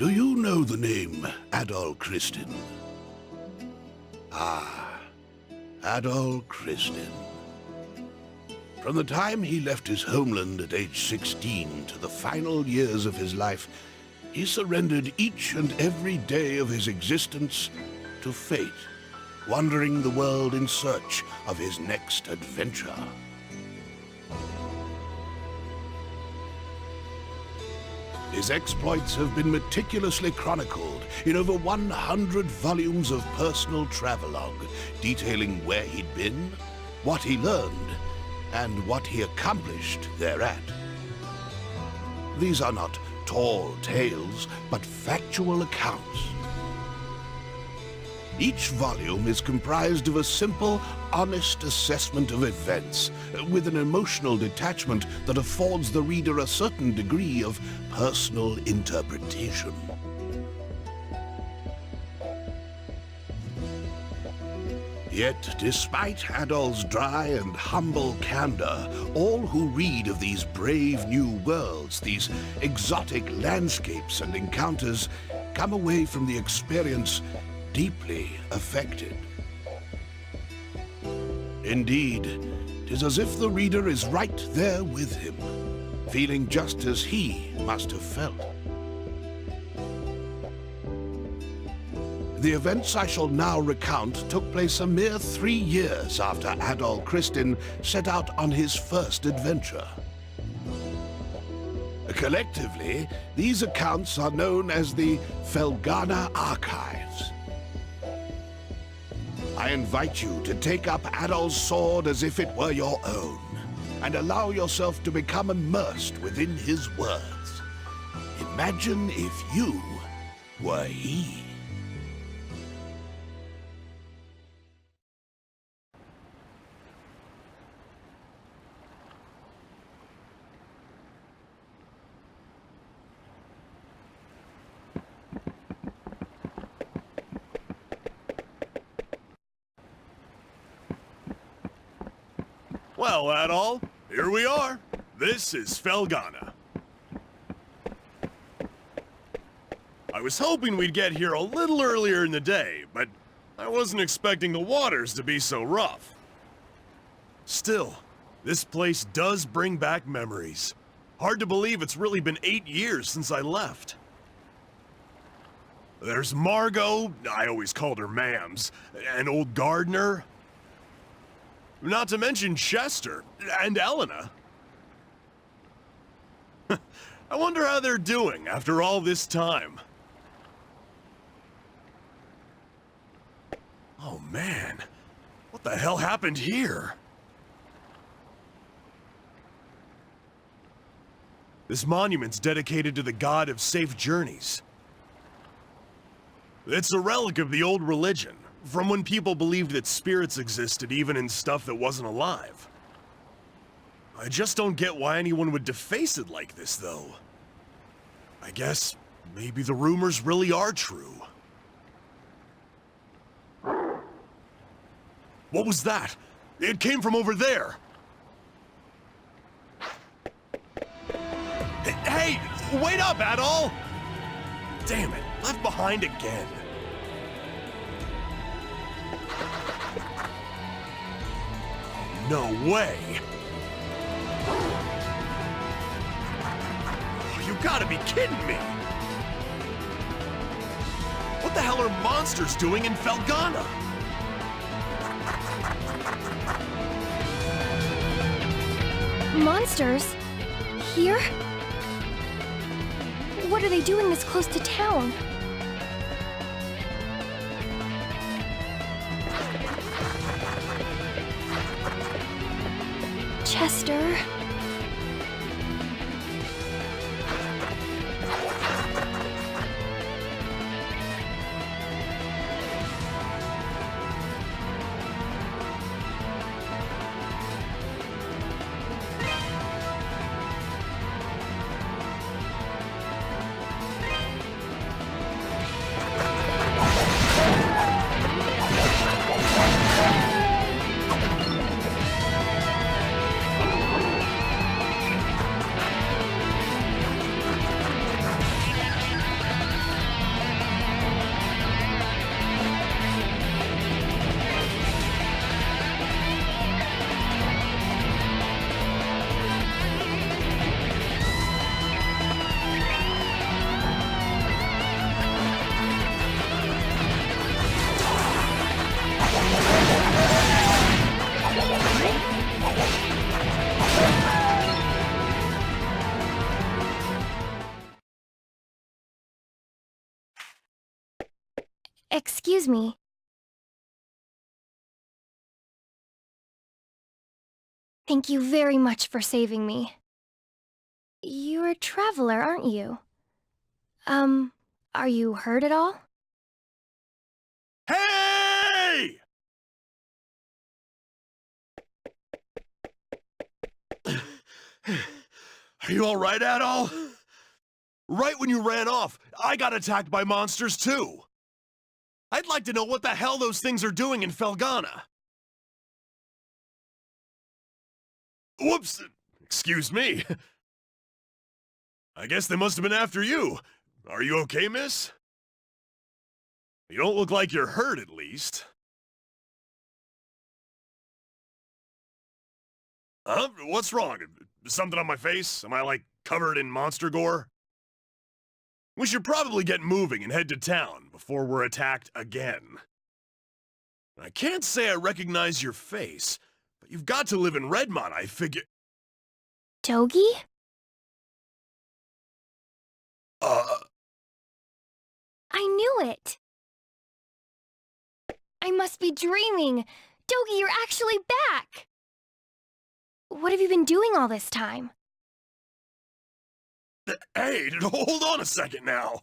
Do you know the name Adol Christin? Ah, Adol Christin. From the time he left his homeland at age 16 to the final years of his life, he surrendered each and every day of his existence to fate, wandering the world in search of his next adventure. His exploits have been meticulously chronicled in over 100 volumes of personal travelogue, detailing where he'd been, what he learned, and what he accomplished thereat. These are not tall tales, but factual accounts. Each volume is comprised of a simple, honest assessment of events, with an emotional detachment that affords the reader a certain degree of personal interpretation. Yet, despite Adol's dry and humble candor, all who read of these brave new worlds, these exotic landscapes and encounters, come away from the experience deeply affected. Indeed, 'tis as if the reader is right there with him, feeling just as he must have felt. The events I shall now recount took place a mere 3 years after Adol Christin set out on his first adventure. Collectively, these accounts are known as the Felghana Archives. I invite you to take up Adol's sword as if it were your own, and allow yourself to become immersed within his words. Imagine if you were he. Well, Adol, here we are. This is Felgana. I was hoping we'd get here a little earlier in the day, but I wasn't expecting the waters to be so rough. Still, this place does bring back memories. Hard to believe it's really been 8 years since I left. There's Margot, I always called her Mams, and old Gardner. Not to mention Chester and Elena. I wonder how they're doing after all this time. Oh man, what the hell happened here? This monument's dedicated to the god of safe journeys. It's a relic of the old religion, from when people believed that spirits existed even in stuff that wasn't alive. I just don't get why anyone would deface it like this, though. I guess maybe the rumors really are true. What was that? It came from over there! Hey! Wait up, Adol! Damn it, left behind again. No way! You gotta be kidding me! What the hell are monsters doing in Felghana? Monsters? Here? What are they doing this close to town? Chester... Excuse me. Thank you very much for saving me. You're a traveler, aren't you? Are you hurt at all? Hey! Are you alright, Adol? Right when you ran off, I got attacked by monsters too. I'd like to know what the hell those things are doing in Felghana. Whoops! Excuse me. I guess they must have been after you. Are you okay, miss? You don't look like you're hurt, at least. Huh? What's wrong? Something on my face? Am I, like, covered in monster gore? We should probably get moving and head to town before we're attacked again. I can't say I recognize your face, but you've got to live in Redmont, I figure— Dogi? I knew it! I must be dreaming! Dogi, you're actually back! What have you been doing all this time? Hey, hold on a second now.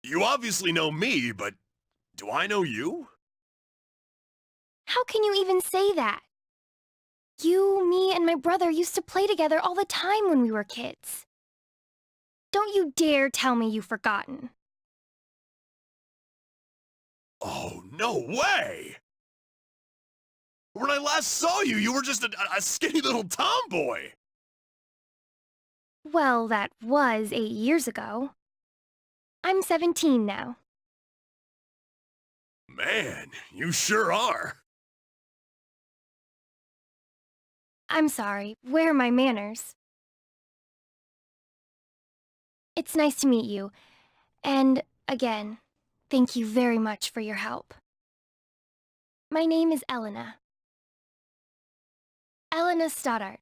You obviously know me, but do I know you? How can you even say that? You, me, and my brother used to play together all the time when we were kids. Don't you dare tell me you've forgotten. Oh, no way! When I last saw you, you were just a skinny little tomboy! Well, that was 8 years ago. I'm 17 now. Man, you sure are. I'm sorry, where are my manners? It's nice to meet you, and again, thank you very much for your help. My name is Elena. Elena Stoddart.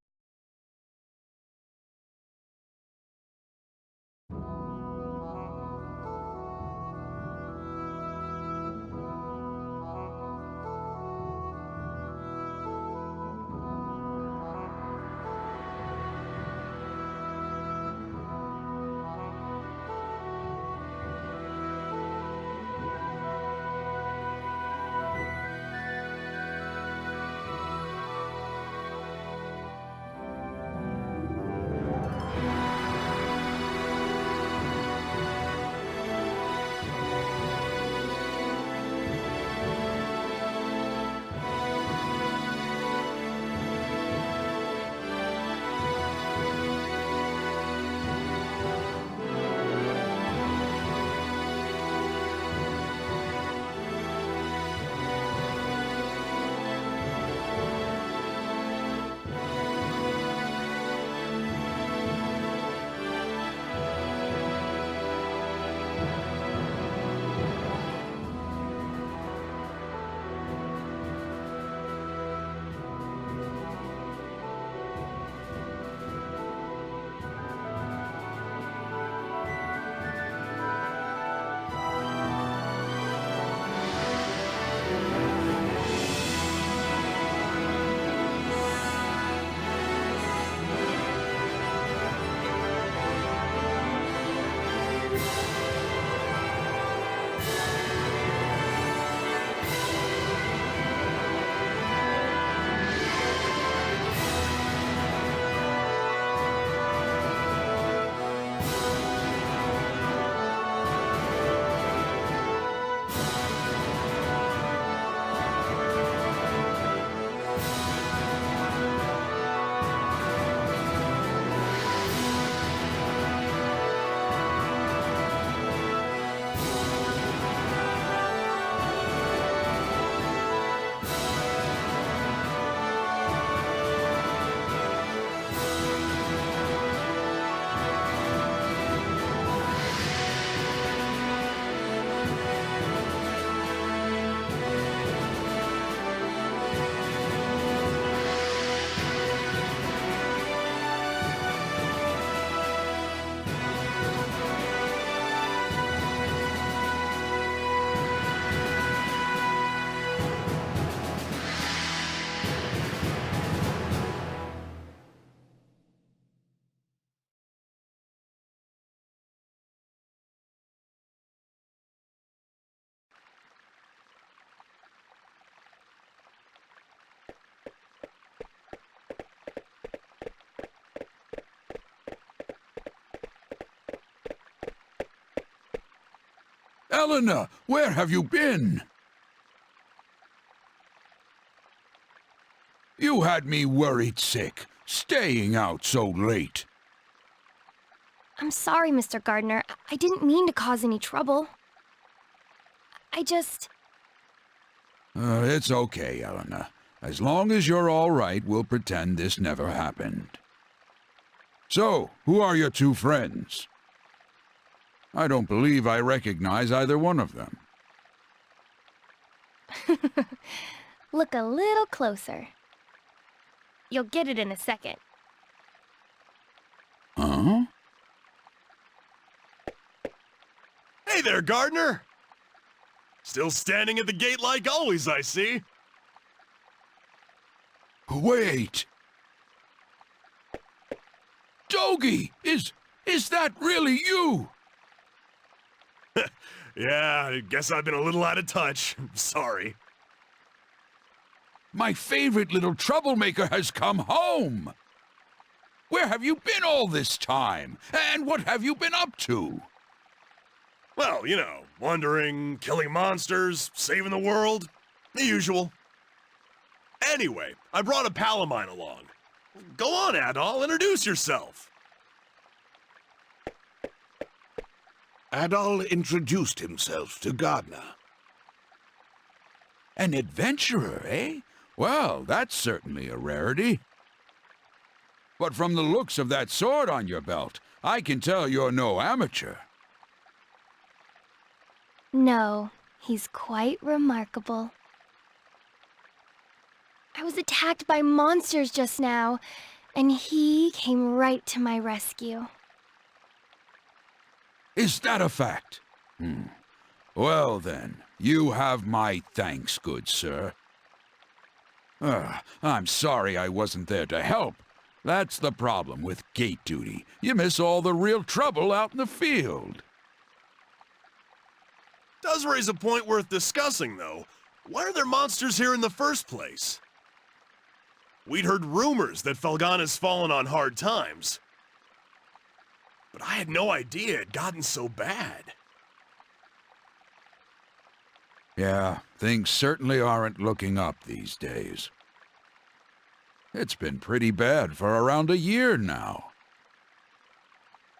Elena, where have you been? You had me worried sick, staying out so late. I'm sorry, Mr. Gardner. I didn't mean to cause any trouble. I just... It's okay, Elena. As long as you're all right, we'll pretend this never happened. So, who are your two friends? I don't believe I recognize either one of them. Look a little closer. You'll get it in a second. Huh? Hey there, Gardner! Still standing at the gate like always, I see. Wait! Dogie! Is that really you? Yeah, I guess I've been a little out of touch. Sorry. My favorite little troublemaker has come home! Where have you been all this time? And what have you been up to? Well, you know, wandering, killing monsters, saving the world. The usual. Anyway, I brought a pal of mine along. Go on, Adol, introduce yourself. Adol introduced himself to Gardner. An adventurer, eh? Well, that's certainly a rarity. But from the looks of that sword on your belt, I can tell you're no amateur. No, he's quite remarkable. I was attacked by monsters just now, and he came right to my rescue. Is that a fact? Well then, you have my thanks, good sir. I'm sorry I wasn't there to help. That's the problem with gate duty. You miss all the real trouble out in the field. Does raise a point worth discussing, though. Why are there monsters here in the first place? We'd heard rumors that Felghana's fallen on hard times. But I had no idea it'd gotten so bad. Yeah, things certainly aren't looking up these days. It's been pretty bad for around a year now.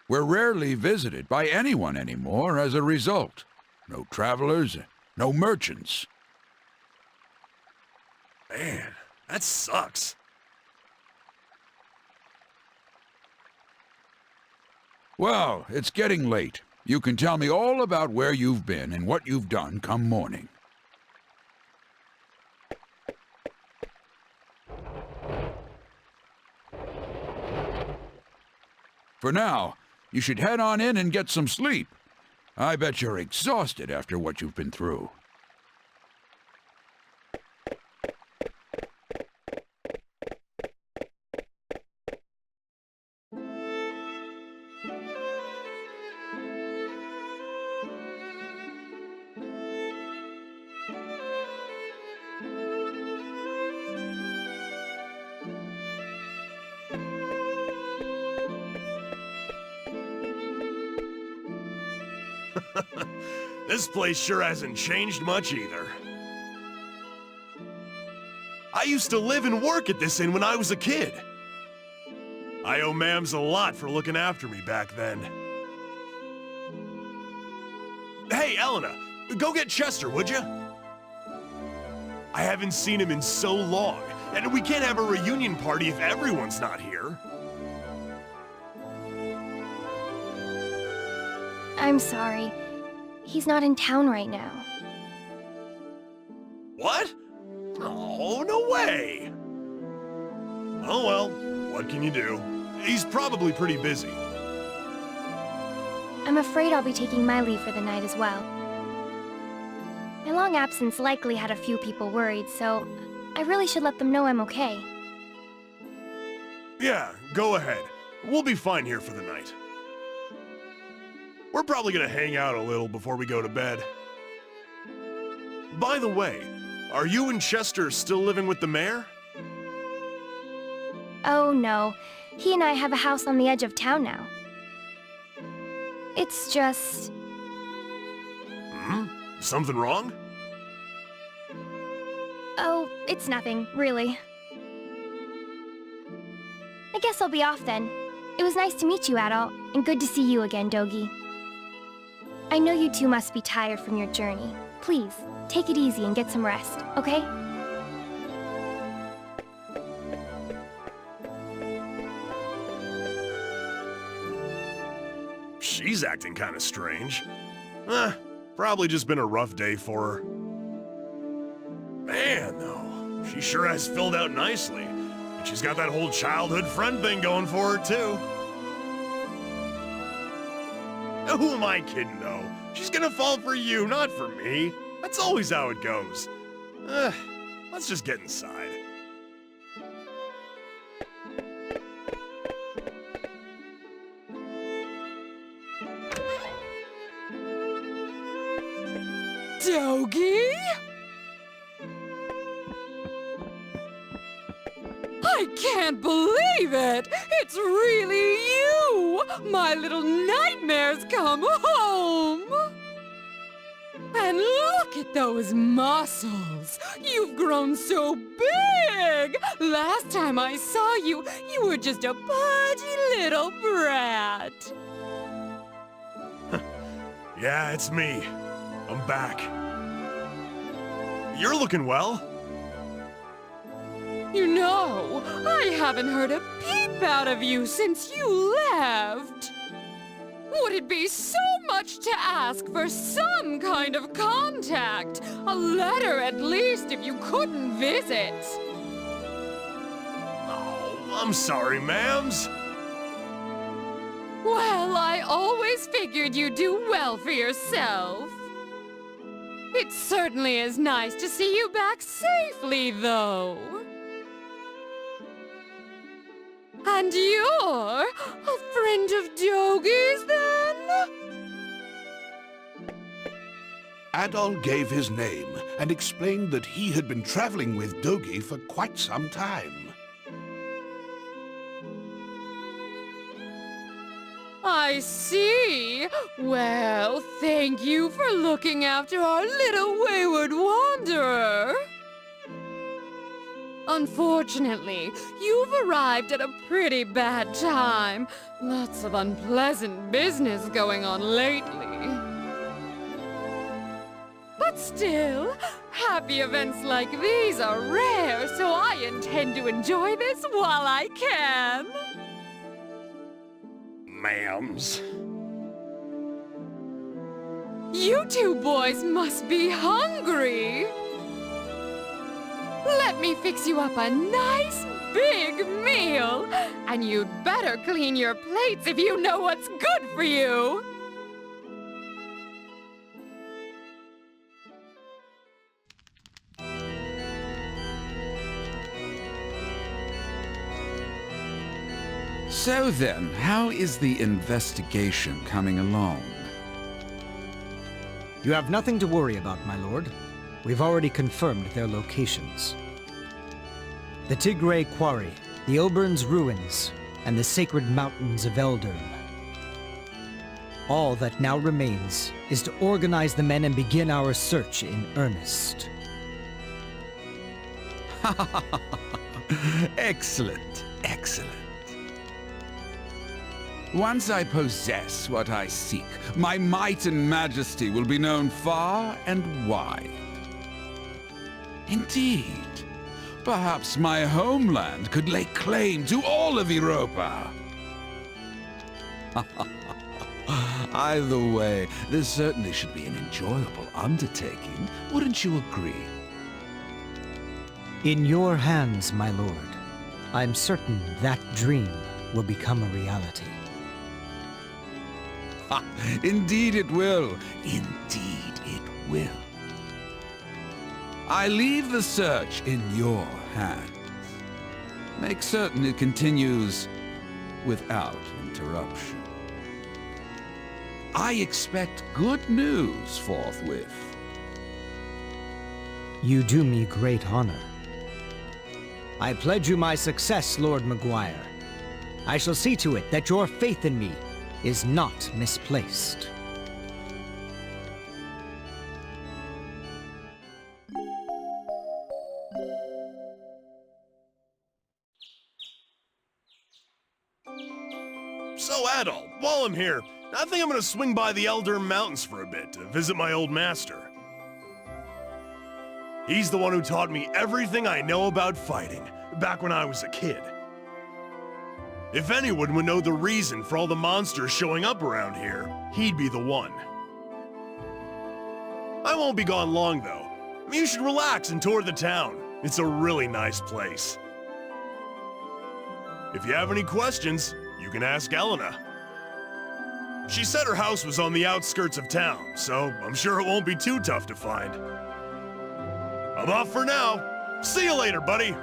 We're rarely visited by anyone anymore as a result. No travelers, no merchants. Man, that sucks. Well, it's getting late. You can tell me all about where you've been and what you've done come morning. For now, you should head on in and get some sleep. I bet you're exhausted after what you've been through. This place sure hasn't changed much either. I used to live and work at this inn when I was a kid. I owe Mams a lot for looking after me back then. Hey, Elena, go get Chester, would you? I haven't seen him in so long, and we can't have a reunion party if everyone's not here. I'm sorry. He's not in town right now. What? Oh, no way! Oh well, what can you do? He's probably pretty busy. I'm afraid I'll be taking my leave for the night as well. My long absence likely had a few people worried, so I really should let them know I'm okay. Yeah, go ahead. We'll be fine here for the night. We're probably gonna hang out a little before we go to bed. By the way, are you and Chester still living with the mayor? Oh no, he and I have a house on the edge of town now. It's just... Something wrong? Oh, it's nothing, really. I guess I'll be off then. It was nice to meet you, Adol, and good to see you again, Dogi. I know you two must be tired from your journey. Please, take it easy and get some rest, okay? She's acting kind of strange. Probably just been a rough day for her. Man, though, she sure has filled out nicely. And she's got that whole childhood friend thing going for her, too. Who am I kidding, though? She's gonna fall for you, not for me. That's always how it goes. Let's just get inside. Dogi? I can't believe it! It's really you! My little nightmare's come home! And look at those muscles! You've grown so big! Last time I saw you, you were just a pudgy little brat. Yeah, it's me. I'm back. You're looking well. You know, I haven't heard a peep out of you since you left. Would it be so much to ask for some kind of contact? A letter at least if you couldn't visit. Oh, I'm sorry, ma'ams. Well, I always figured you'd do well for yourself. It certainly is nice to see you back safely, though. And you're a friend of Dogi's, then? Adol gave his name and explained that he had been traveling with Dogi for quite some time. I see. Well, thank you for looking after our little wayward wanderer. Unfortunately, you've arrived at a pretty bad time. Lots of unpleasant business going on lately. But still, happy events like these are rare, so I intend to enjoy this while I can. Ma'ams. You two boys must be hungry. Let me fix you up a nice big meal. And you'd better clean your plates if you know what's good for you. So then, how is the investigation coming along? You have nothing to worry about, my lord. We've already confirmed their locations. The Tigray Quarry, the Obern's ruins, and the sacred mountains of Eldern. All that now remains is to organize the men and begin our search in earnest. Excellent, excellent. Once I possess what I seek, my might and majesty will be known far and wide. Indeed, perhaps my homeland could lay claim to all of Europa. Either way, this certainly should be an enjoyable undertaking, wouldn't you agree? In your hands, my lord. I'm certain that dream will become a reality. Indeed it will. Indeed it will. I leave the search in your hands. Make certain it continues without interruption. I expect good news forthwith. You do me great honor. I pledge you my success, Lord Maguire. I shall see to it that your faith in me is not misplaced. here, I think I'm gonna swing by the Elder Mountains for a bit to visit my old master. He's the one who taught me everything I know about fighting, back when I was a kid. If anyone would know the reason for all the monsters showing up around here, he'd be the one. I won't be gone long, though. You should relax and tour the town. It's a really nice place. If you have any questions, you can ask Elena. She said her house was on the outskirts of town, so I'm sure it won't be too tough to find. I'm off for now. See you later, buddy.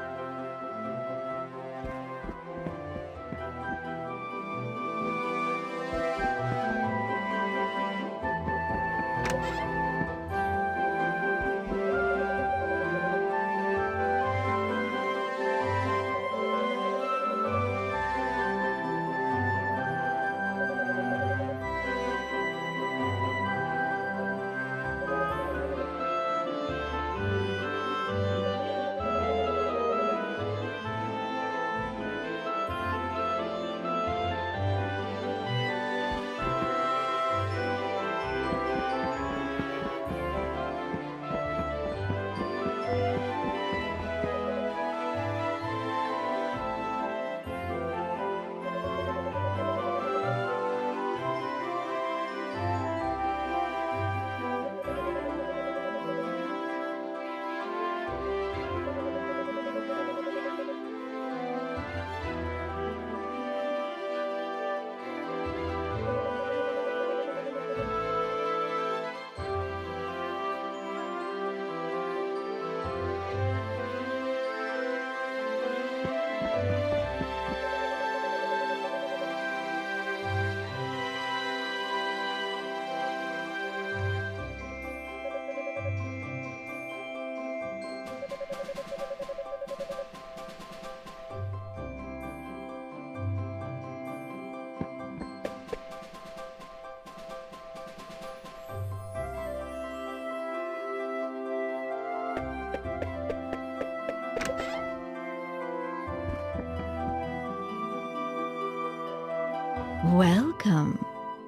Welcome.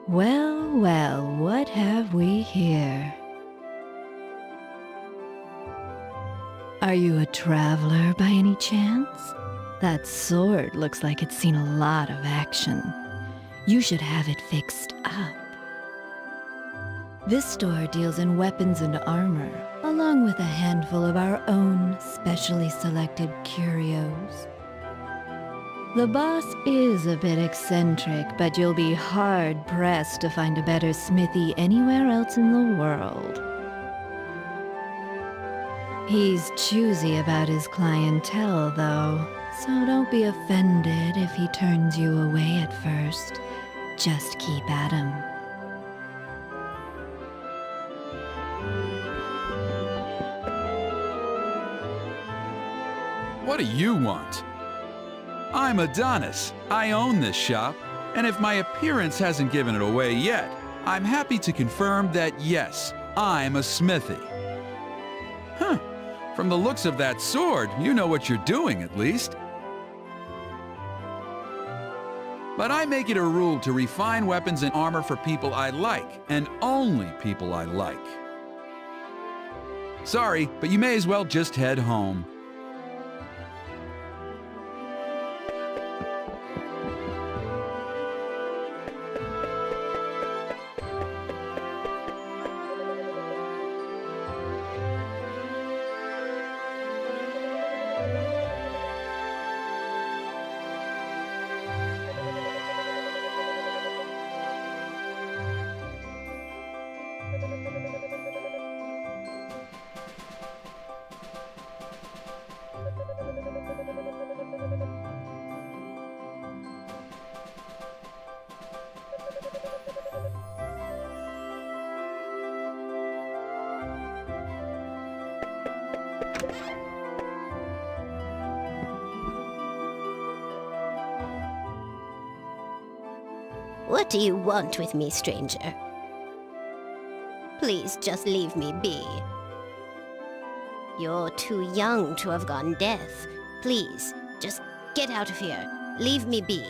Well, well, what have we here? Are you a traveler by any chance? That sword looks like it's seen a lot of action. You should have it fixed up. This store deals in weapons and armor, along with a handful of our own specially selected curios. The boss is a bit eccentric, but you'll be hard-pressed to find a better smithy anywhere else in the world. He's choosy about his clientele, though, so don't be offended if he turns you away at first. Just keep at him. What do you want? I'm Adonis. I own this shop, and if my appearance hasn't given it away yet, I'm happy to confirm that yes, I'm a smithy. Huh. From the looks of that sword, you know what you're doing at least. But I make it a rule to refine weapons and armor for people I like, and only people I like. Sorry, but you may as well just head home. What do you want with me, stranger? Please just leave me be. You're too young to have gone deaf. Please, just get out of here. Leave me be.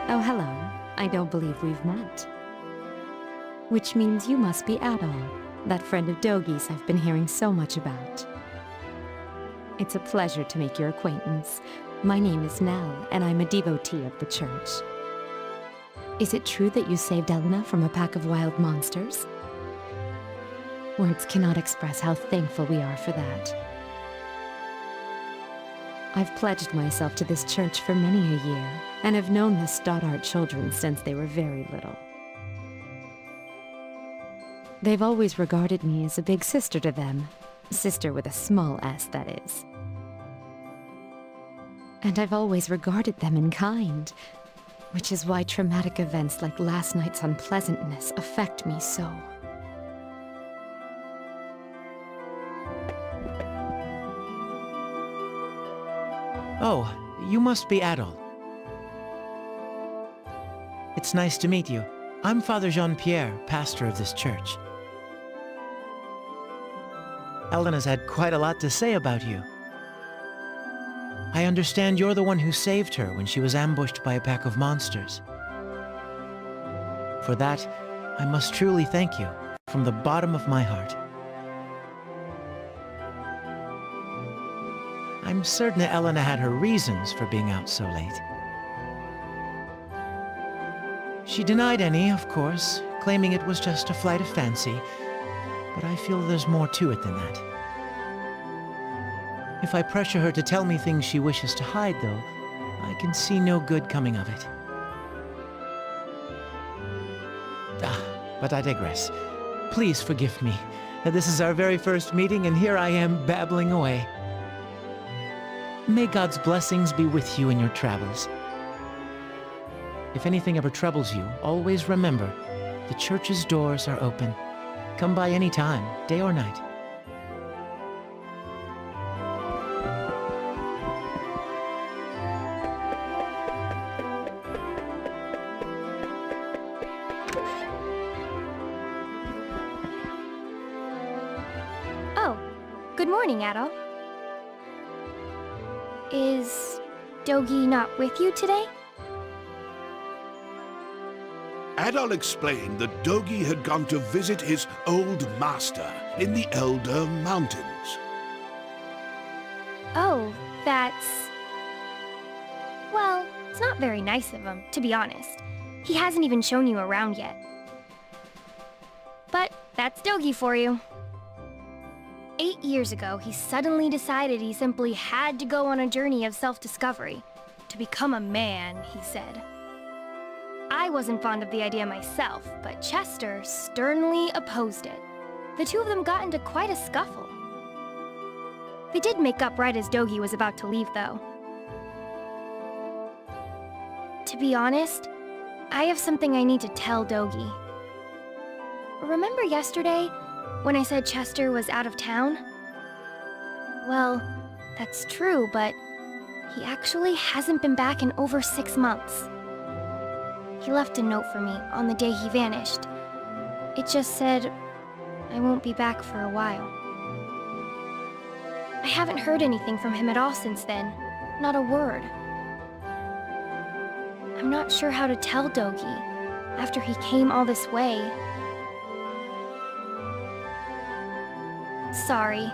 Oh, hello. I don't believe we've met. Which means you must be Adol, that friend of Dogi's I've been hearing so much about. It's a pleasure to make your acquaintance. My name is Nell, and I'm a devotee of the church. Is it true that you saved Elena from a pack of wild monsters? Words cannot express how thankful we are for that. I've pledged myself to this church for many a year, and have known the Stoddart children since they were very little. They've always regarded me as a big sister to them. Sister with a small s, that is. And I've always regarded them in kind, which is why traumatic events like last night's unpleasantness affect me so. Oh, you must be Adol. It's nice to meet you. I'm Father Jean-Pierre, pastor of this church. Elena's had quite a lot to say about you. I understand you're the one who saved her when she was ambushed by a pack of monsters. For that, I must truly thank you, from the bottom of my heart. I'm certain that Elena had her reasons for being out so late. She denied any, of course, claiming it was just a flight of fancy, but I feel there's more to it than that. If I pressure her to tell me things she wishes to hide, though, I can see no good coming of it. But I digress. Please forgive me. This is our very first meeting, and here I am babbling away. May God's blessings be with you in your travels. If anything ever troubles you, always remember, the church's doors are open. Come by any time, day or night. Oh, good morning, Adol. Is Dogi not with you today? Adol explained that Dogi had gone to visit his old master in the Elder Mountains. Oh, that's... Well, it's not very nice of him, to be honest. He hasn't even shown you around yet. But that's Dogi for you. 8 years ago, he suddenly decided he simply had to go on a journey of self-discovery. To become a man, he said. I wasn't fond of the idea myself, but Chester sternly opposed it. The two of them got into quite a scuffle. They did make up right as Dogi was about to leave, though. To be honest, I have something I need to tell Dogi. Remember yesterday, when I said Chester was out of town? Well, that's true, but he actually hasn't been back in over 6 months. He left a note for me on the day he vanished. It just said, I won't be back for a while. I haven't heard anything from him at all since then. Not a word. I'm not sure how to tell Dogi, after he came all this way. Sorry.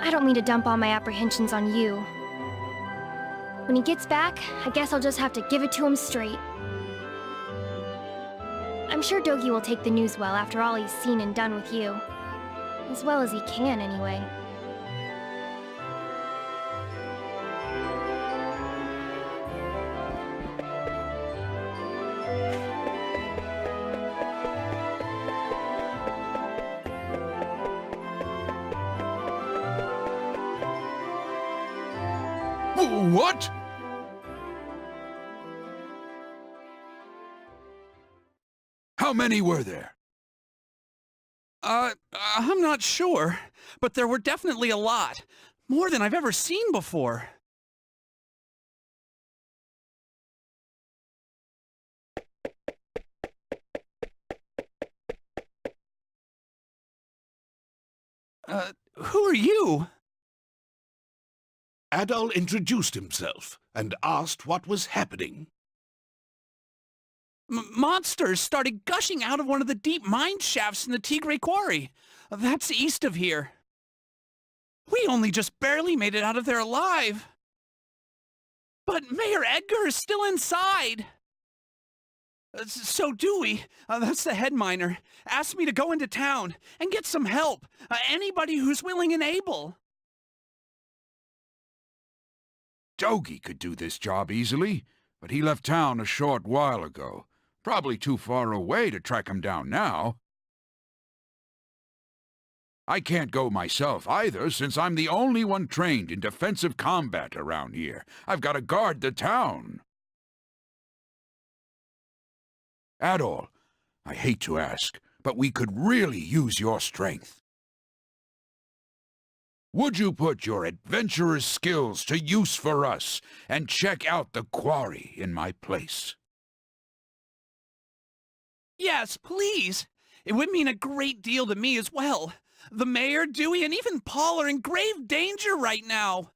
I don't mean to dump all my apprehensions on you. When he gets back, I guess I'll just have to give it to him straight. I'm sure Dogi will take the news well after all he's seen and done with you. As well as he can, anyway. What? How many were there? I'm not sure, but there were definitely a lot. More than I've ever seen before. Who are you? Adol introduced himself and asked what was happening. Monsters started gushing out of one of the deep mine shafts in the Tigray Quarry. That's east of here. We only just barely made it out of there alive. But Mayor Edgar is still inside. So Dewey, that's the head miner, asked me to go into town and get some help. Anybody who's willing and able. Dogie could do this job easily, but he left town a short while ago. Probably too far away to track him down now. I can't go myself either, since I'm the only one trained in defensive combat around here. I've got to guard the town. Adol, I hate to ask, but we could really use your strength. Would you put your adventurer's skills to use for us and check out the quarry in my place? Yes, please. It would mean a great deal to me as well. The mayor, Dewey, and even Paul are in grave danger right now.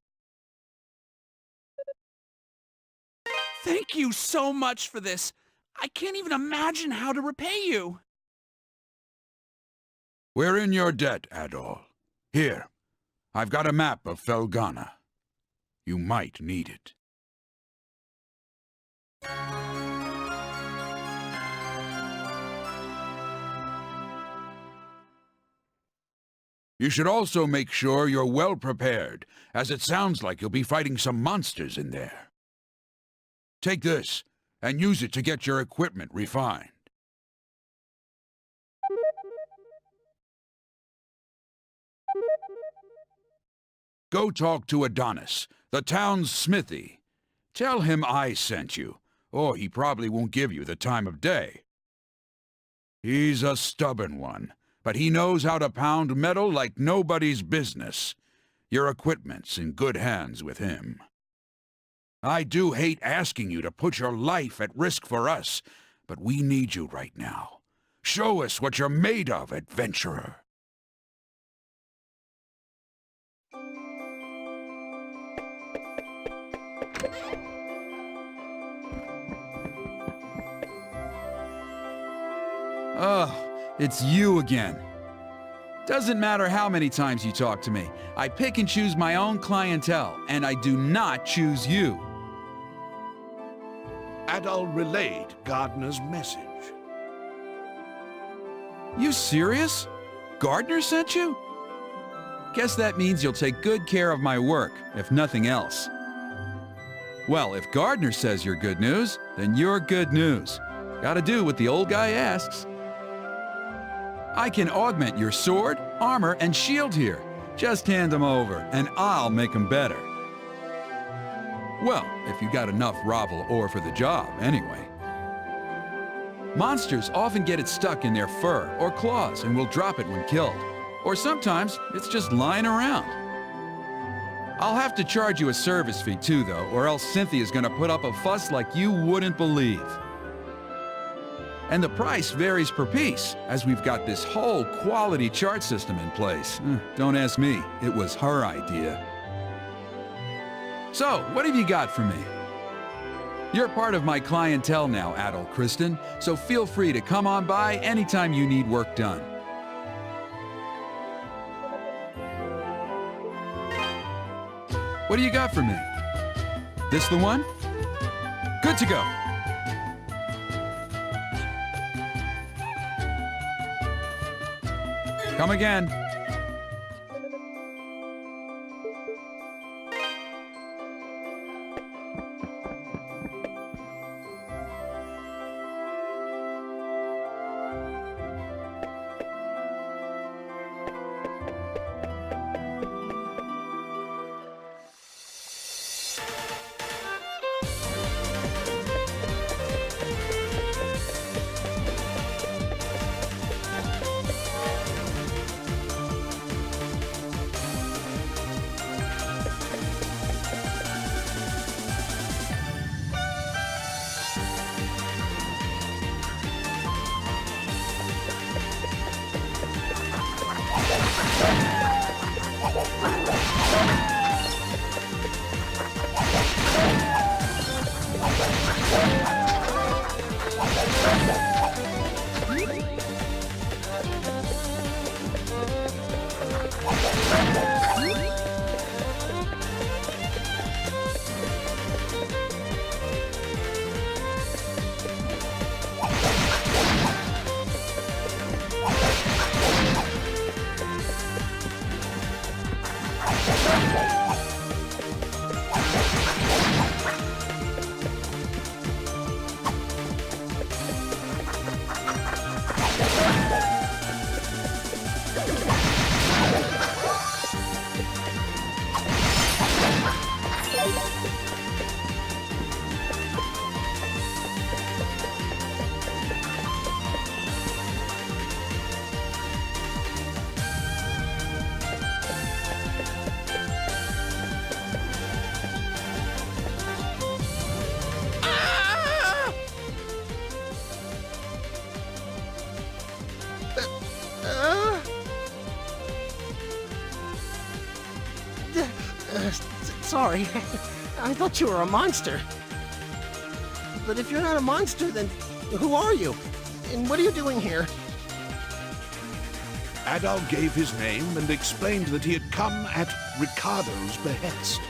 Thank you so much for this. I can't even imagine how to repay you. We're in your debt, Adol. Here, I've got a map of Felghana. You might need it. You should also make sure you're well prepared, as it sounds like you'll be fighting some monsters in there. Take this, and use it to get your equipment refined. Go talk to Adonis, the town's smithy. Tell him I sent you, or he probably won't give you the time of day. He's a stubborn one, but he knows how to pound metal like nobody's business. Your equipment's in good hands with him. I do hate asking you to put your life at risk for us, but we need you right now. Show us what you're made of, adventurer. Oh, it's you again. Doesn't matter how many times you talk to me. I pick and choose my own clientele, and I do not choose you. Adol relayed Gardner's message. You serious? Gardner sent you? Guess that means you'll take good care of my work, if nothing else. Well, if Gardner says you're good news, then you're good news. Gotta do what the old guy asks. I can augment your sword, armor, and shield here. Just hand them over, and I'll make them better. Well, if you got enough Ravel ore for the job, anyway. Monsters often get it stuck in their fur or claws and will drop it when killed. Or sometimes it's just lying around. I'll have to charge you a service fee too, though, or else Cynthia's gonna put up a fuss like you wouldn't believe. And the price varies per piece, as we've got this whole quality chart system in place. Don't ask me, it was her idea. So, what have you got for me? You're part of my clientele now, Adol Kristen, so feel free to come on by anytime you need work done. What do you got for me? This the one? Good to go. Come again. Sorry. I thought you were a monster. But if you're not a monster, then who are you? And what are you doing here? Adol gave his name and explained that he had come at Ricardo's behest.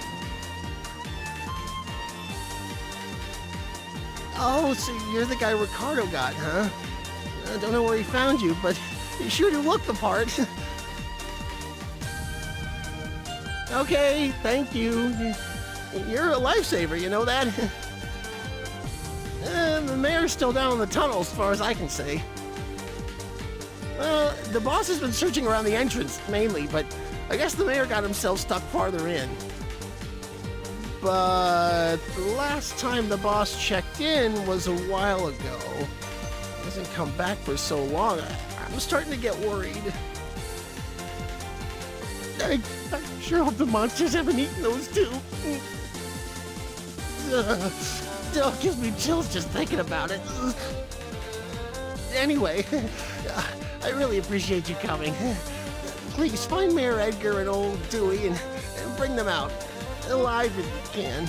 Oh, so you're the guy Ricardo got, huh? I don't know where he found you, but you sure do look the part. Okay, thank you. You're a lifesaver, you know that? The mayor's still down in the tunnel as far as I can see. Well, the boss has been searching around the entrance, mainly, but I guess the mayor got himself stuck farther in. But the last time the boss checked in was a while ago. He hasn't come back for so long. I'm starting to get worried. I sure hope the monsters haven't eaten those two. It gives me chills just thinking about it. Anyway, I really appreciate you coming. Please find Mayor Edgar and old Dewey and bring them out. Alive if you can.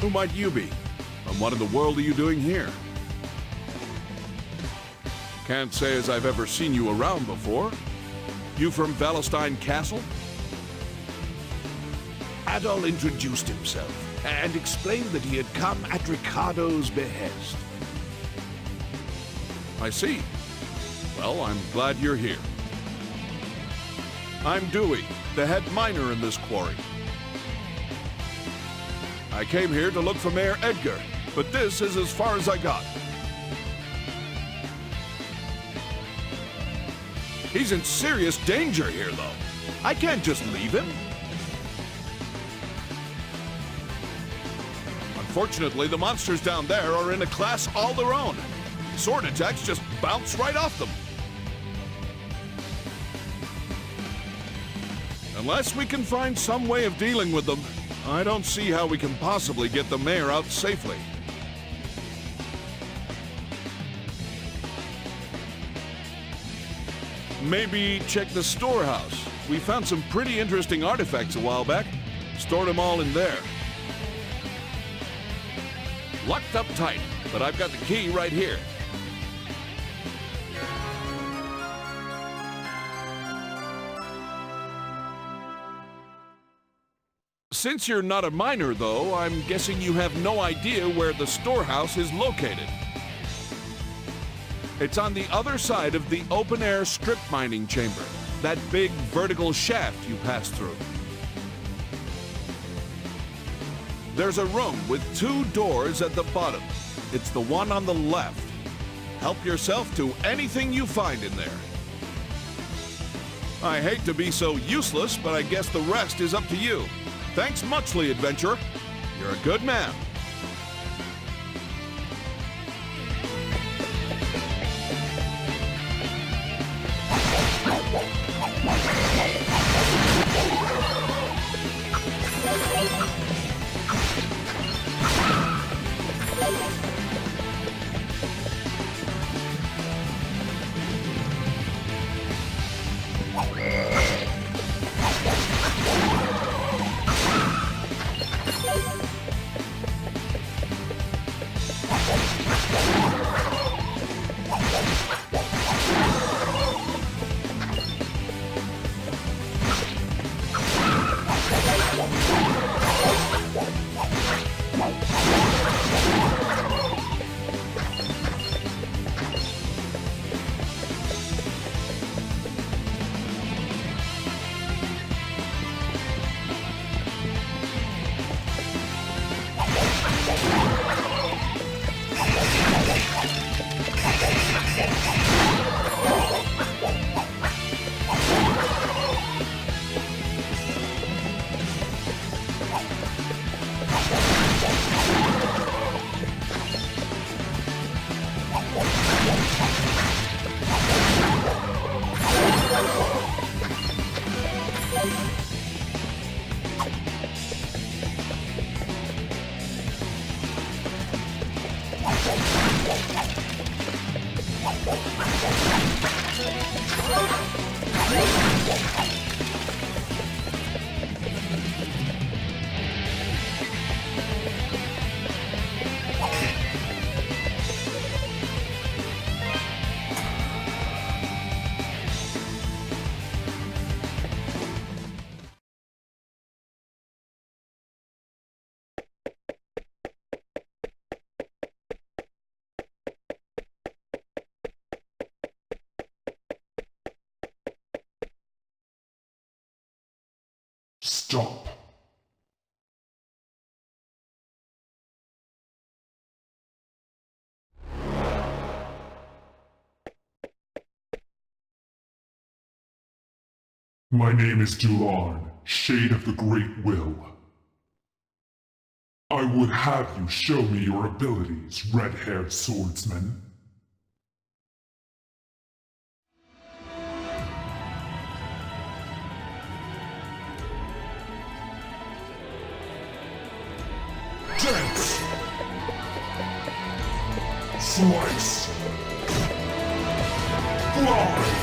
Who might you be? And what in the world are you doing here? Can't say as I've ever seen you around before. You from Valestein Castle? Adol introduced himself and explained that he had come at Ricardo's behest. I see. Well, I'm glad you're here. I'm Dewey, the head miner in this quarry. I came here to look for Mayor Edgar, but this is as far as I got. He's in serious danger here, though. I can't just leave him. Unfortunately, the monsters down there are in a class all their own. Sword attacks just bounce right off them. Unless we can find some way of dealing with them, I don't see how we can possibly get the mayor out safely. Maybe check the storehouse. We found some pretty interesting artifacts a while back. Stored them all in there. Locked up tight, but I've got the key right here. Since you're not a miner, though, I'm guessing you have no idea where the storehouse is located. It's on the other side of the open-air strip mining chamber, that big vertical shaft you pass through. There's a room with 2 doors at the bottom. It's the one on the left. Help yourself to anything you find in there. I hate to be so useless, but I guess the rest is up to you. Thanks muchly, adventurer. You're a good man. Stop. My name is Dularn, Shade of the Great Will. I would have you show me your abilities, red-haired swordsman. Dance! Slice! Fly!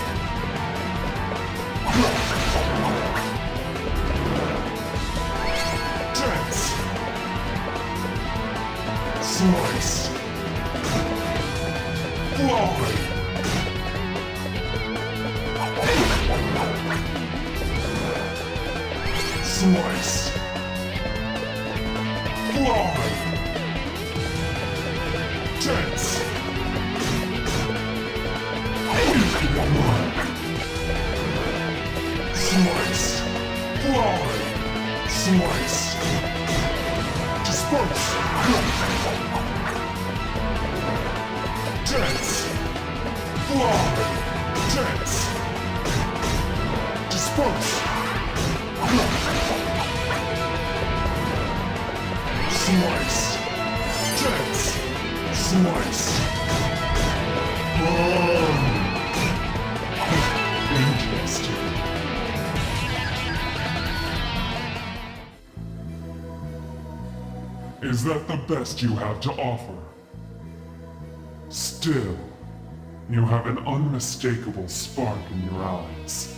Dance! Slice! Fly! Slice! Fly! Dance! Slice! Fly! Slice! Disperse! Dance! Fly! Dance! Disperse! Slice! Dance! Slice! Interesting. Is that the best you have to offer? Still, you have an unmistakable spark in your eyes.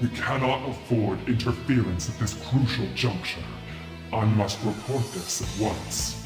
We cannot afford interference at this crucial juncture. I must report this at once.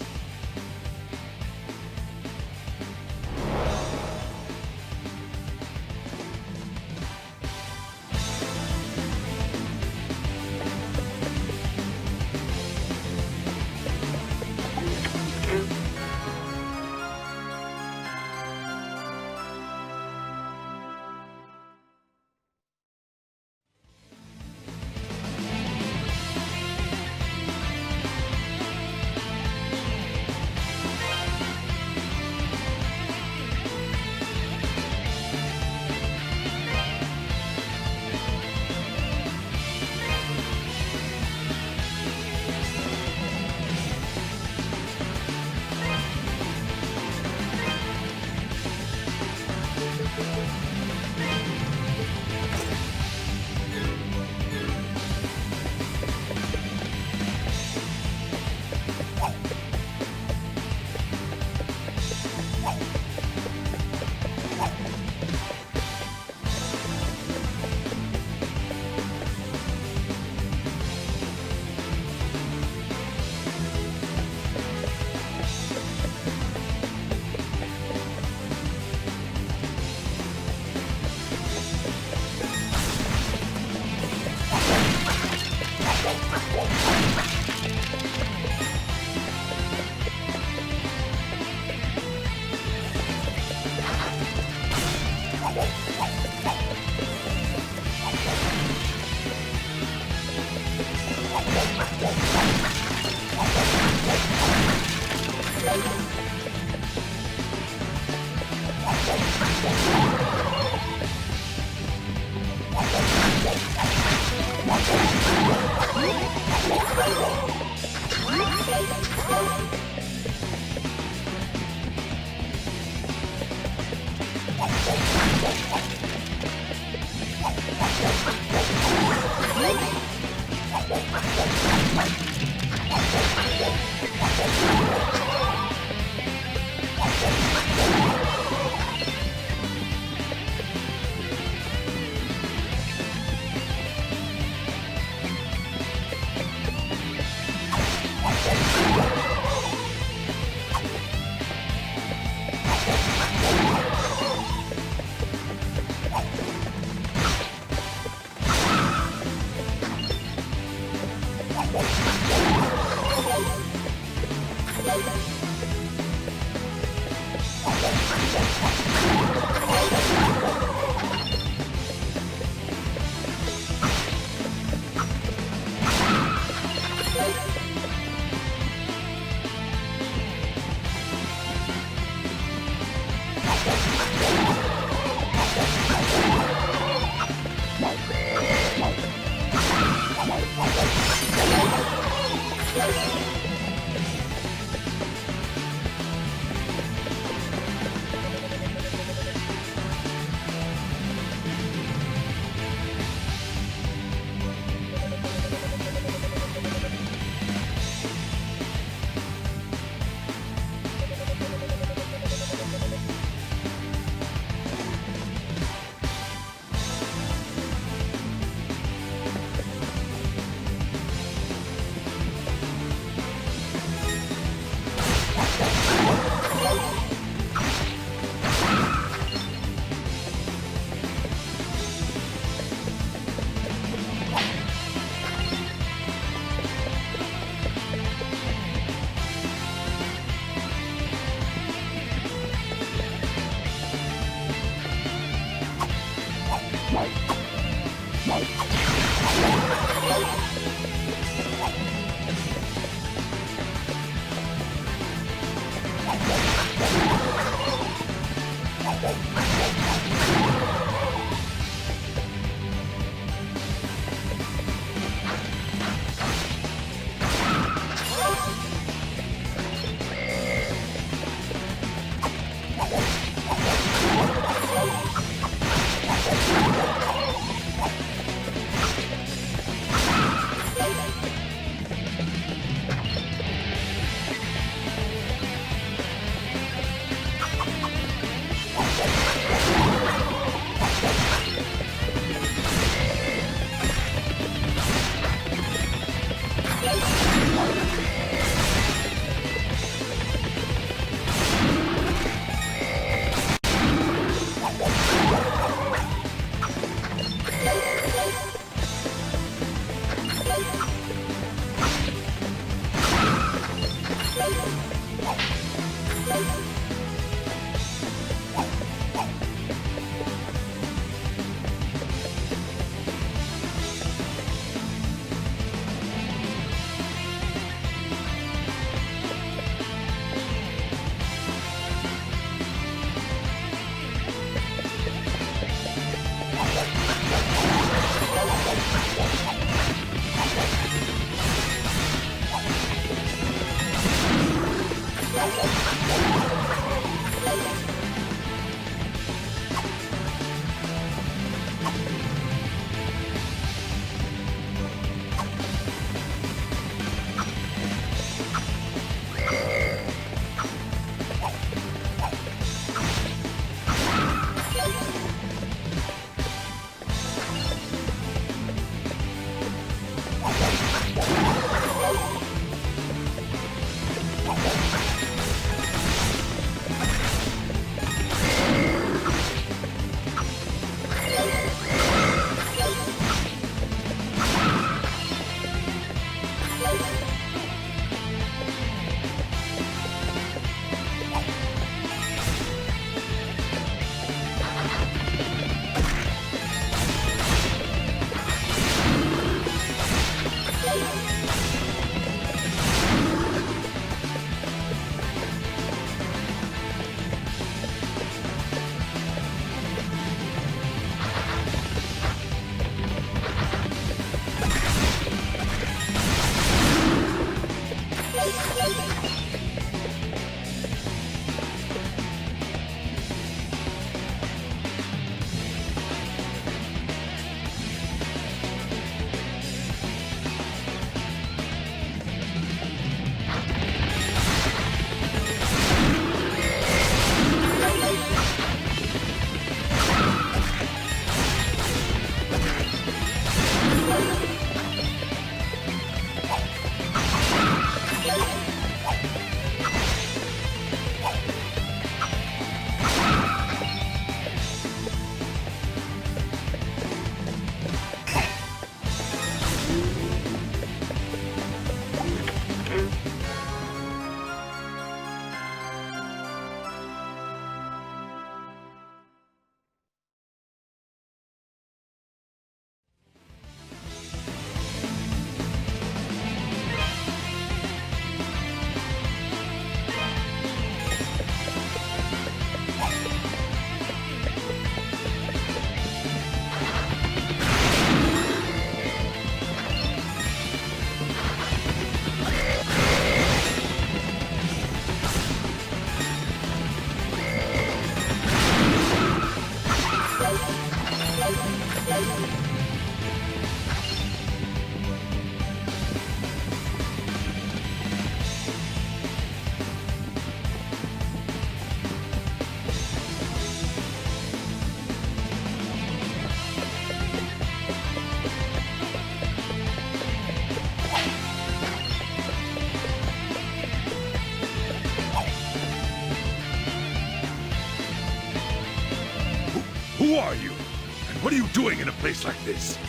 Who are you? And what are you doing in a place like this?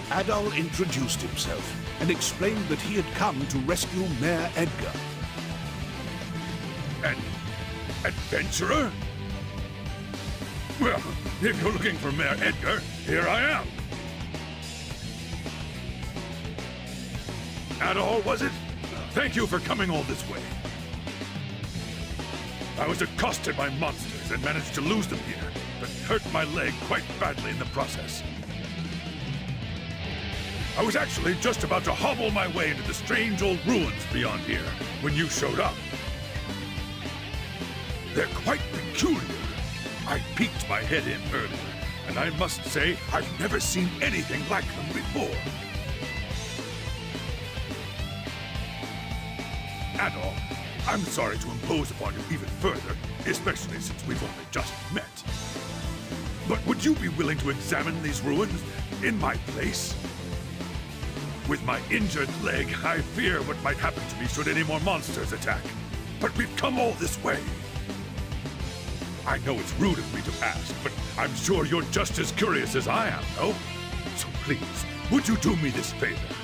Adol introduced himself and explained that he had come to rescue Mayor Edgar. An adventurer? Well, if you're looking for Mayor Edgar, here I am. Adol, was it? Thank you for coming all this way. I was accosted by monsters and managed to lose them here, but hurt my leg quite badly in the process. I was actually just about to hobble my way into the strange old ruins beyond here when you showed up. They're quite peculiar. I peeked my head in earlier, and I must say I've never seen anything like them before. Adol, I'm sorry to impose upon you even further, especially since we've only just met. But would you be willing to examine these ruins in my place? With my injured leg, I fear what might happen to me should any more monsters attack. But we've come all this way. I know it's rude of me to ask, but I'm sure you're just as curious as I am, no? So please, would you do me this favor?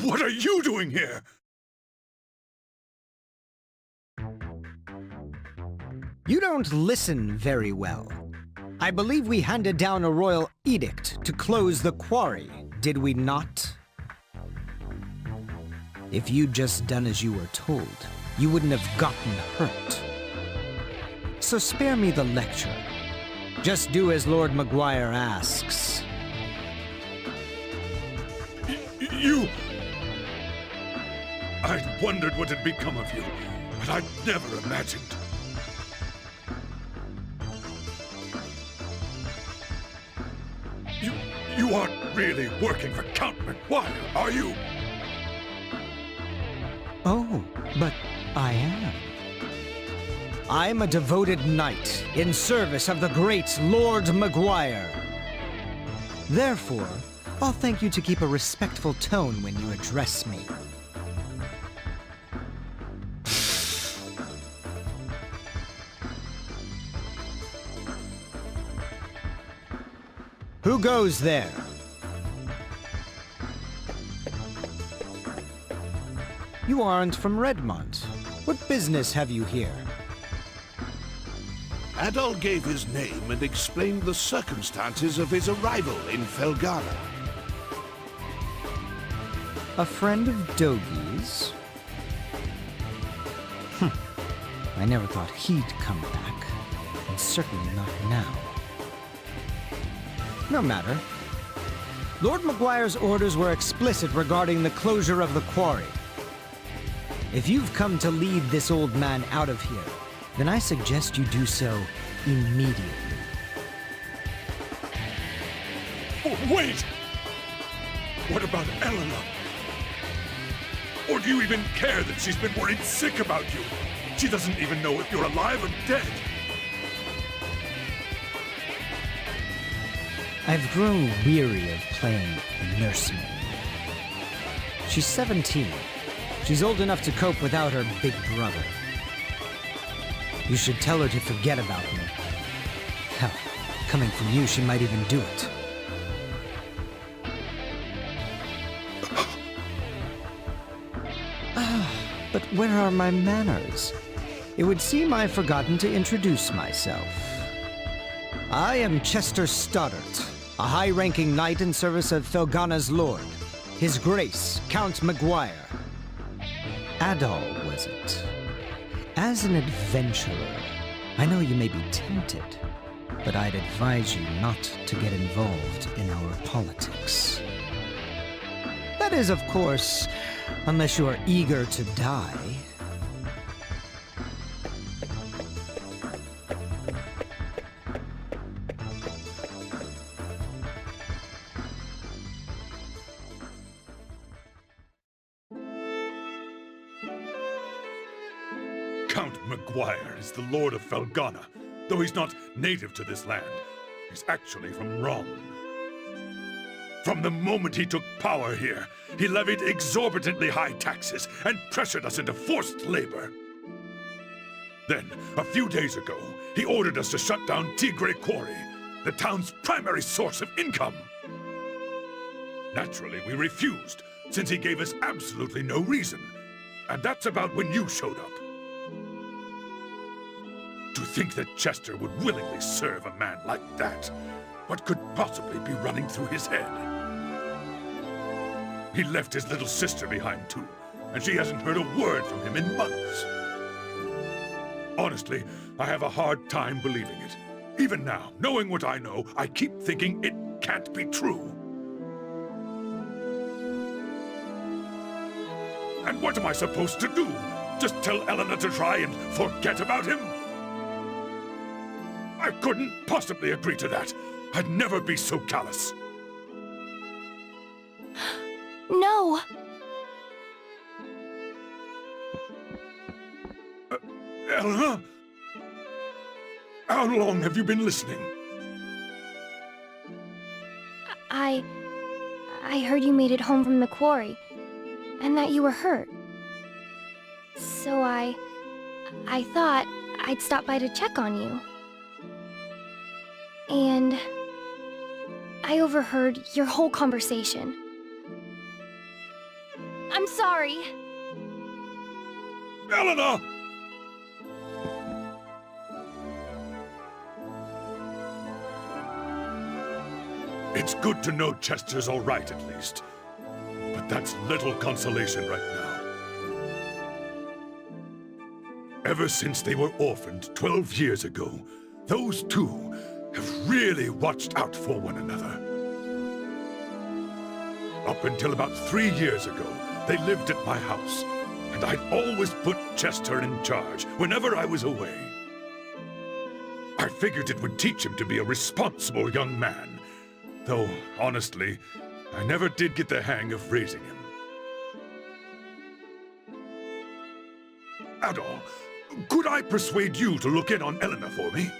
What are you doing here? You don't listen very well. I believe we handed down a royal edict to close the quarry, did we not? If you'd just done as you were told, you wouldn't have gotten hurt. So spare me the lecture. Just do as Lord Maguire asks. You... I'd wondered what had become of you, but I'd never imagined. You aren't really working for Count McGuire, are you? Oh, but I am. I'm a devoted knight in service of the great Lord McGuire. Therefore, I'll thank you to keep a respectful tone when you address me. Who goes there? You aren't from Redmont. What business have you here? Adol gave his name and explained the circumstances of his arrival in Felghana. A friend of Dogi's? I never thought he'd come back, and certainly not now. No matter. Lord McGuire's orders were explicit regarding the closure of the quarry. If you've come to lead this old man out of here, then I suggest you do so immediately. Oh, wait! What about Elena? Or do you even care that she's been worried sick about you? She doesn't even know if you're alive or dead. I've grown weary of playing nursemaid. She's 17. She's old enough to cope without her big brother. You should tell her to forget about me. Hell, coming from you, she might even do it. But where are my manners? It would seem I've forgotten to introduce myself. I am Chester Stoddart, a high-ranking knight in service of Felghana's lord, His Grace, Count McGuire. Adol, was it? As an adventurer, I know you may be tempted, but I'd advise you not to get involved in our politics. That is, of course, unless you are eager to die. Count McGuire is the Lord of Felghana, though he's not native to this land. He's actually from Rom. From the moment he took power here, he levied exorbitantly high taxes and pressured us into forced labor. Then, a few days ago, he ordered us to shut down Tigre Quarry, the town's primary source of income. Naturally, we refused, since he gave us absolutely no reason. And that's about when you showed up. To think that Chester would willingly serve a man like that, what could possibly be running through his head? He left his little sister behind too, and she hasn't heard a word from him in months. Honestly, I have a hard time believing it. Even now, knowing what I know, I keep thinking it can't be true. And what am I supposed to do? Just tell Elena to try and forget about him? I couldn't possibly agree to that. I'd never be so callous. No! Elena? How long have you been listening? I heard you made it home from the quarry, and that you were hurt. So I thought I'd stop by to check on you. And I overheard your whole conversation. I'm sorry. Elena! It's good to know Chester's all right, at least. But that's little consolation right now. Ever since they were orphaned 12 years ago, those two have really watched out for one another. Up until about 3 years ago, they lived at my house, and I'd always put Chester in charge whenever I was away. I figured it would teach him to be a responsible young man, Though, honestly, I never did get the hang of raising him. Adol, could I persuade you to look in on Elena for me?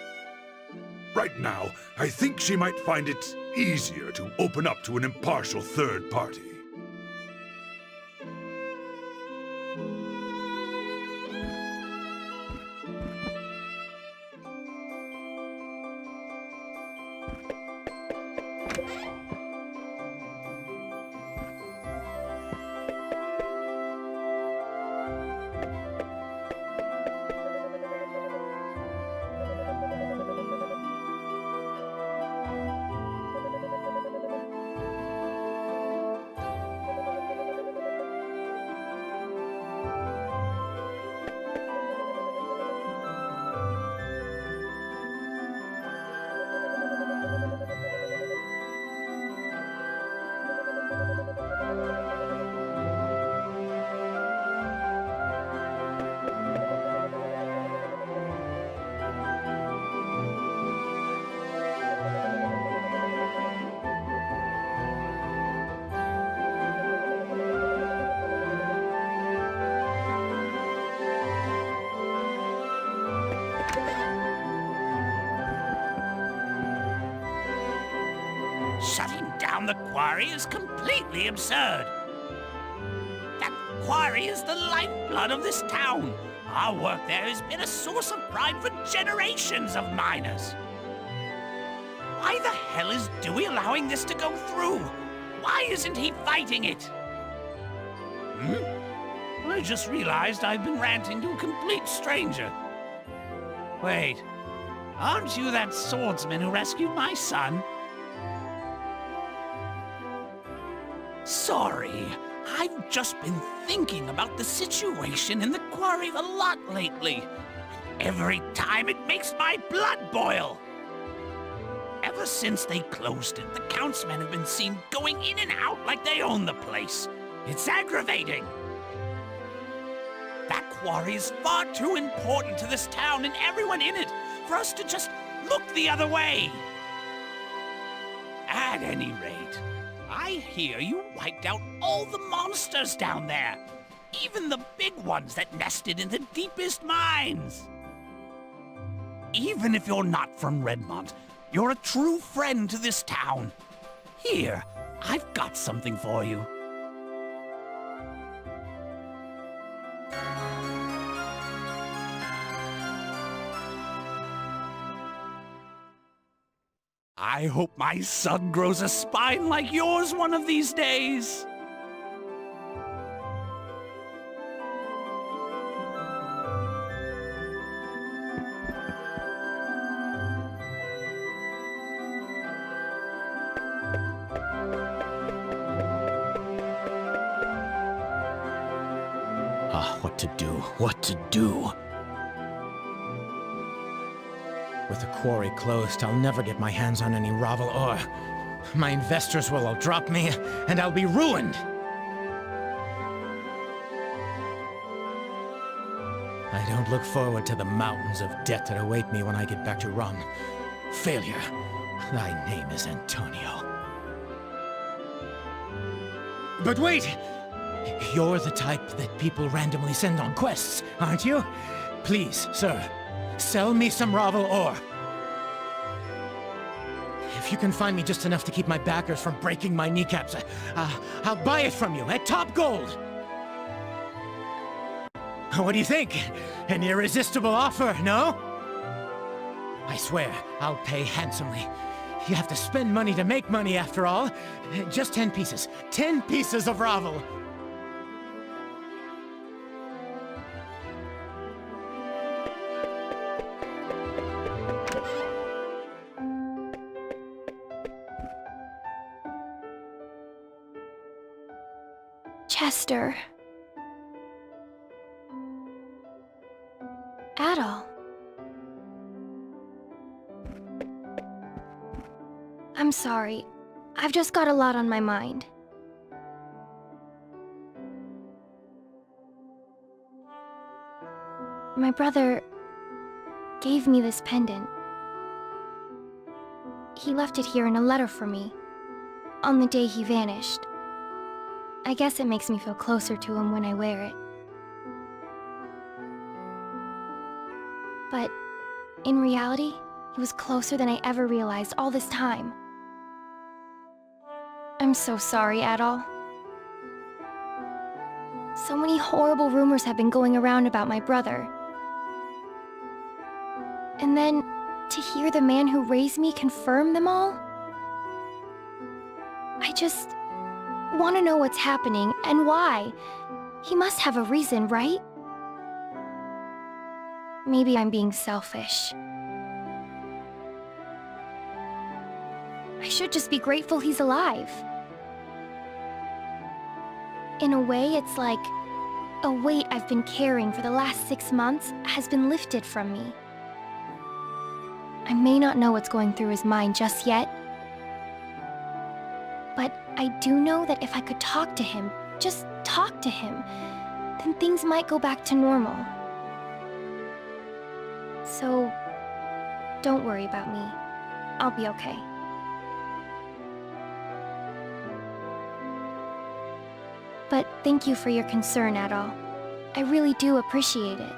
Right now, I think she might find it easier to open up to an impartial third party. Shutting down the quarry is completely absurd. That quarry is the lifeblood of this town. Our work there has been a source of pride for generations of miners. Why the hell is Dewey allowing this to go through? Why isn't he fighting it? I just realized I've been ranting to a complete stranger. Wait, aren't you that swordsman who rescued my son? Sorry, I've just been thinking about the situation in the quarry a lot lately. Every time it makes my blood boil. Ever since they closed it, the countsmen have been seen going in and out like they own the place. It's aggravating. That quarry is far too important to this town and everyone in it for us to just look the other way. At any rate, I hear you wiped out all the monsters down there. Even the big ones that nested in the deepest mines. Even if you're not from Redmont, you're a true friend to this town. Here, I've got something for you. I hope my son grows a spine like yours one of these days. What to do? What to do? With the quarry closed, I'll never get my hands on any Ravel ore. My investors will all drop me, and I'll be ruined! I don't look forward to the mountains of debt that await me when I get back to Rum. Failure. Thy name is Antonio. But wait! You're the type that people randomly send on quests, aren't you? Please, sir, sell me some Ravel ore. If you can find me just enough to keep my backers from breaking my kneecaps, I'll buy it from you at top gold. What do you think? An irresistible offer, no? I swear, I'll pay handsomely. You have to spend money to make money after all. Just 10 pieces. 10 pieces of Ravel. Chester. Adol. I'm sorry. I've just got a lot on my mind. My brother gave me this pendant. He left it here in a letter for me. on the day he vanished. I guess it makes me feel closer to him when I wear it. But in reality, he was closer than I ever realized all this time. I'm so sorry, Adol. So many horrible rumors have been going around about my brother. And then, to hear the man who raised me confirm them all? I just want to know what's happening and why. He must have a reason, right? Maybe I'm being selfish. I should just be grateful he's alive. In a way, it's like a weight I've been carrying for the last 6 months has been lifted from me. I may not know what's going through his mind just yet, but I do know that if I could talk to him, just talk to him, then things might go back to normal. So, don't worry about me. I'll be okay. But thank you for your concern, Adol. I really do appreciate it.